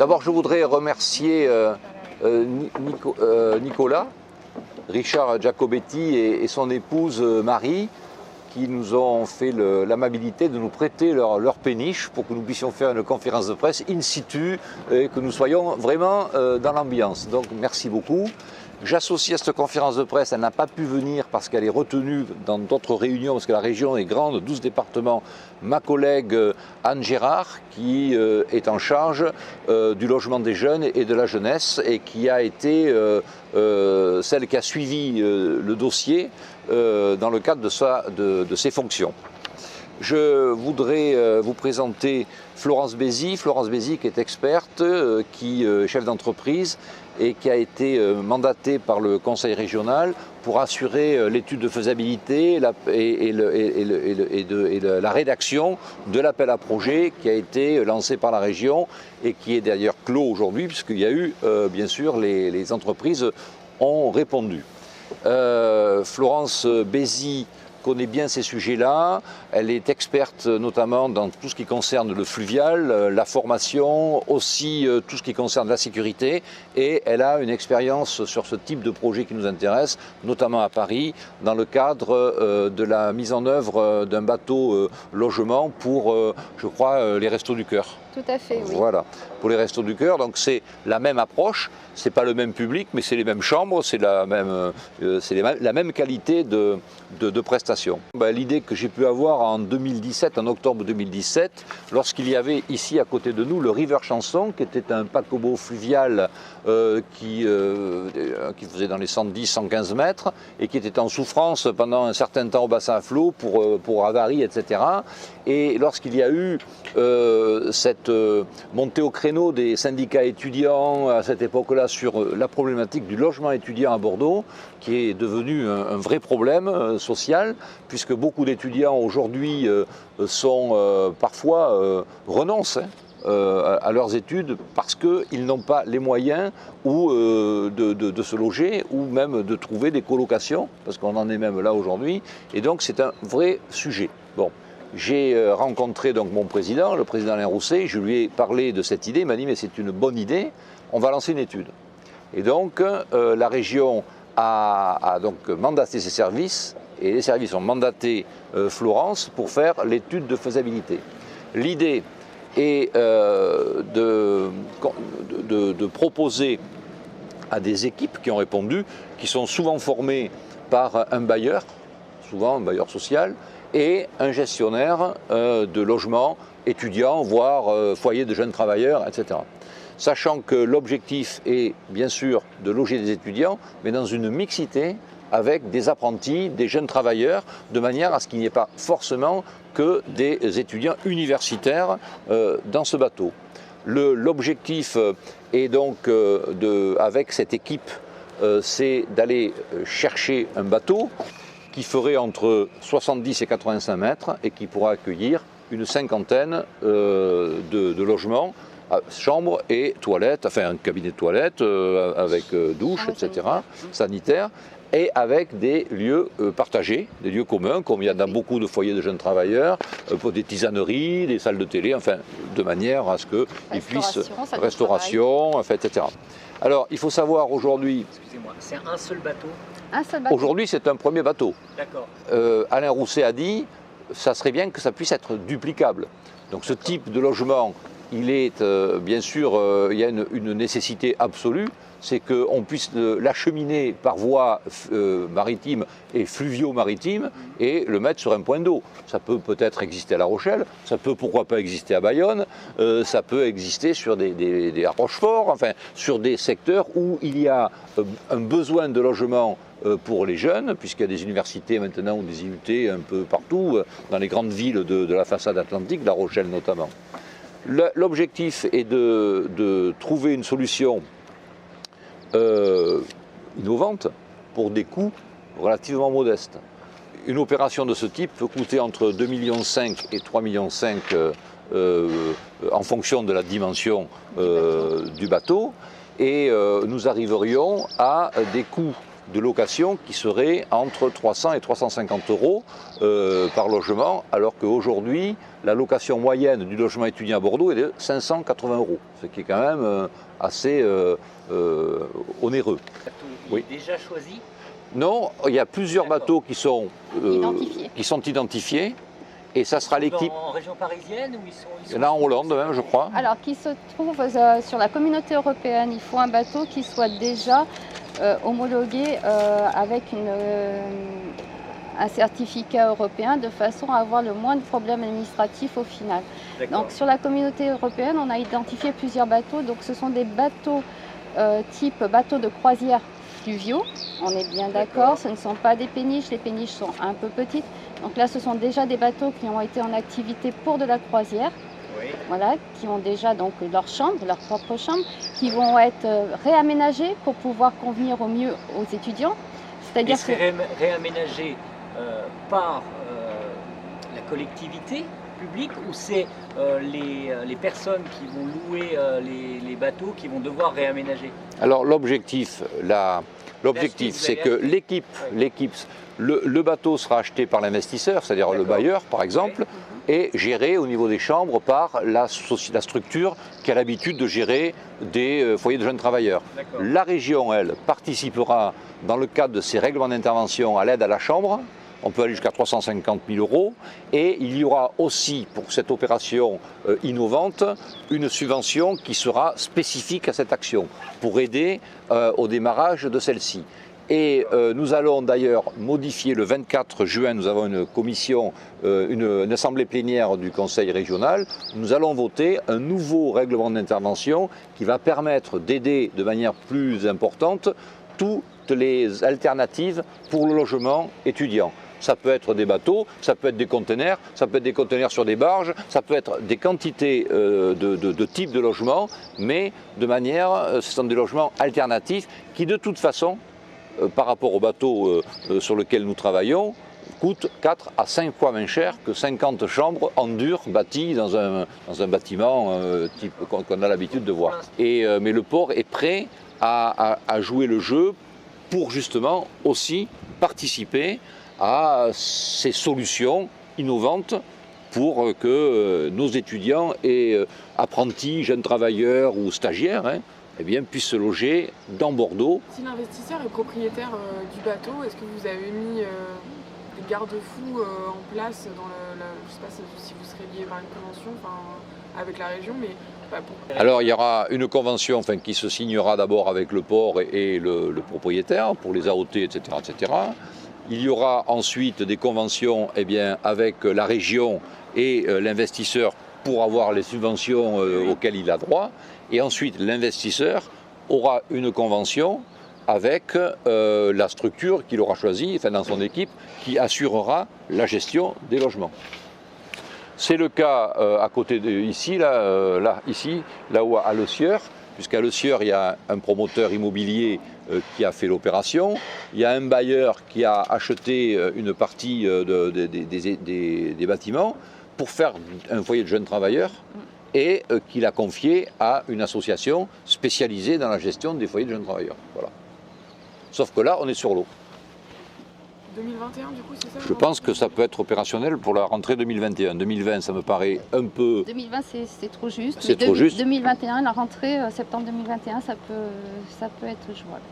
D'abord, je voudrais remercier Nicolas, Richard Giacobetti et son épouse Marie, qui nous ont fait l'amabilité de nous prêter leur péniche pour que nous puissions faire une conférence de presse in situ et que nous soyons vraiment dans l'ambiance. Donc merci beaucoup. J'associe à cette conférence de presse, elle n'a pas pu venir parce qu'elle est retenue dans d'autres réunions, parce que la région est grande, 12 départements, ma collègue Anne Gérard, qui est en charge du logement des jeunes et de la jeunesse et qui a été celle qui a suivi le dossier dans le cadre de ses fonctions. Je voudrais vous présenter Florence Bézy. Florence Bézy qui est experte, qui est chef d'entreprise et qui a été mandatée par le conseil régional pour assurer l'étude de faisabilité et la rédaction de l'appel à projet qui a été lancé par la région et qui est d'ailleurs clos aujourd'hui puisqu'il y a eu, bien sûr, les entreprises ont répondu. Florence Bézy connaît bien ces sujets-là, elle est experte notamment dans tout ce qui concerne le fluvial, la formation, aussi tout ce qui concerne la sécurité et elle a une expérience sur ce type de projet qui nous intéresse, notamment à Paris, dans le cadre de la mise en œuvre d'un bateau logement pour, je crois, les Restos du Cœur. Tout à fait, oui. Voilà, pour les Restos du Cœur, donc c'est la même approche, c'est pas le même public, mais c'est les mêmes chambres, c'est la même qualité de prestation. L'idée que j'ai pu avoir en 2017, en octobre 2017, lorsqu'il y avait ici à côté de nous le River Chanson, qui était un paquebot fluvial qui faisait dans les 110-115 mètres et qui était en souffrance pendant un certain temps au bassin à flot pour avarie, etc. Et lorsqu'il y a eu cette montée au créneau des syndicats étudiants à cette époque-là sur la problématique du logement étudiant à Bordeaux, qui est devenu un vrai problème social, puisque beaucoup d'étudiants aujourd'hui parfois renoncent à leurs études parce qu'ils n'ont pas les moyens ou de se loger ou même de trouver des colocations, parce qu'on en est même là aujourd'hui, et donc c'est un vrai sujet. Bon. J'ai rencontré donc mon président, le président Alain Rousset, je lui ai parlé de cette idée, il m'a dit mais c'est une bonne idée, on va lancer une étude. Et donc la région a donc mandaté ses services et les services ont mandaté Florence pour faire l'étude de faisabilité. L'idée est de proposer à des équipes qui ont répondu, qui sont souvent formées par un bailleur social, et un gestionnaire de logement étudiants, voire foyer de jeunes travailleurs, etc. Sachant que l'objectif est bien sûr de loger des étudiants, mais dans une mixité avec des apprentis, des jeunes travailleurs, de manière à ce qu'il n'y ait pas forcément que des étudiants universitaires dans ce bateau. L'objectif est donc, avec cette équipe, c'est d'aller chercher un bateau qui ferait entre 70 et 85 mètres et qui pourra accueillir une cinquantaine de logements, chambres et toilettes, enfin un cabinet de toilettes avec douche, etc., sanitaire, et avec des lieux partagés, des lieux communs, comme il y a dans beaucoup de foyers de jeunes travailleurs, pour des tisaneries, des salles de télé, enfin, de manière à ce qu'ils puissent... Restauration, enfin, etc. Alors, il faut savoir aujourd'hui... Excusez-moi, c'est un seul bateau? Aujourd'hui, c'est un premier bateau. D'accord. Alain Rousset a dit, ça serait bien que ça puisse être duplicable. Donc ce type de logement, il est bien sûr, il y a une nécessité absolue, c'est qu'on puisse l'acheminer par voie maritime et fluvio-maritime et le mettre sur un point d'eau. Ça peut peut-être exister à La Rochelle, ça peut pourquoi pas exister à Bayonne, ça peut exister sur des Rochefort, enfin sur des secteurs où il y a un besoin de logement pour les jeunes, puisqu'il y a des universités maintenant ou des IUT un peu partout, dans les grandes villes de la façade atlantique, La Rochelle notamment. L'objectif est de trouver une solution innovante pour des coûts relativement modestes. Une opération de ce type peut coûter entre 2,5 millions et 3,5 millions en fonction de la dimension du bateau et nous arriverions à des coûts de location qui serait entre 300 et 350 euros par logement, alors qu'aujourd'hui, la location moyenne du logement étudiant à Bordeaux est de 580 euros, ce qui est quand même assez onéreux. Il est déjà choisi? Non, il y a plusieurs bateaux qui sont identifiés. Et ça sera l'équipe. En région parisienne ou ils sont là en Hollande même, je crois. Alors, qui se trouve sur la communauté européenne, il faut un bateau qui soit déjà homologué avec un certificat européen de façon à avoir le moins de problèmes administratifs au final. Donc, sur la communauté européenne, on a identifié plusieurs bateaux. Donc, ce sont des bateaux type bateaux de croisière fluviaux. On est bien d'accord, ce ne sont pas des péniches. Les péniches sont un peu petites. Donc là, ce sont déjà des bateaux qui ont été en activité pour de la croisière, voilà, qui ont déjà donc leur chambre, leur propre chambre, qui vont être réaménagés pour pouvoir convenir au mieux aux étudiants. C'est-à-dire que c'est réaménagé par la collectivité publique ou c'est les personnes qui vont louer les bateaux qui vont devoir réaménager? Alors l'objectif, c'est que l'équipe, le bateau sera acheté par l'investisseur, c'est-à-dire le bailleur par exemple, et géré au niveau des chambres par la structure qui a l'habitude de gérer des foyers de jeunes travailleurs. La région, elle, participera dans le cadre de ses règlements d'intervention à l'aide à la chambre. On peut aller jusqu'à 350 000 euros. Et il y aura aussi, pour cette opération innovante, une subvention qui sera spécifique à cette action, pour aider au démarrage de celle-ci. Et nous allons d'ailleurs modifier le 24 juin, nous avons une commission, une assemblée plénière du Conseil régional. Nous allons voter un nouveau règlement d'intervention qui va permettre d'aider de manière plus importante toutes les alternatives pour le logement étudiant. Ça peut être des bateaux, ça peut être des conteneurs, ça peut être des conteneurs sur des barges, ça peut être des quantités de types de logements, mais de manière, ce sont des logements alternatifs qui de toute façon, par rapport aux bateaux sur lesquels nous travaillons, coûtent 4 à 5 fois moins cher que 50 chambres en dur bâties dans un bâtiment type qu'on a l'habitude de voir. Mais le port est prêt à jouer le jeu pour justement aussi participer à ces solutions innovantes pour que nos étudiants et apprentis, jeunes travailleurs ou stagiaires eh bien, puissent se loger dans Bordeaux. Si l'investisseur est propriétaire du bateau, est-ce que vous avez mis des garde-fous en place dans je ne sais pas si vous serez lié par une convention avec la région, mais Alors il y aura une convention qui se signera d'abord avec le port et le propriétaire pour les AOT, etc., etc. Il y aura ensuite des conventions avec la région et l'investisseur pour avoir les subventions auxquelles il a droit. Et ensuite, l'investisseur aura une convention avec la structure qu'il aura choisie, dans son équipe, qui assurera la gestion des logements. C'est le cas à côté ici, là où à Le Sieur, puisqu'à Le Sieur, il y a un promoteur immobilier qui a fait l'opération. Il y a un bailleur qui a acheté une partie des bâtiments pour faire un foyer de jeunes travailleurs et qu'il a confié à une association spécialisée dans la gestion des foyers de jeunes travailleurs. Voilà. Sauf que là, on est sur l'eau. 2021, du coup, c'est ça? Je pense que ça peut être opérationnel pour la rentrée 2021. 2020, ça me paraît un peu... 2020, c'est trop juste. C'est trop juste. 2021, la rentrée septembre 2021, ça peut être jouable.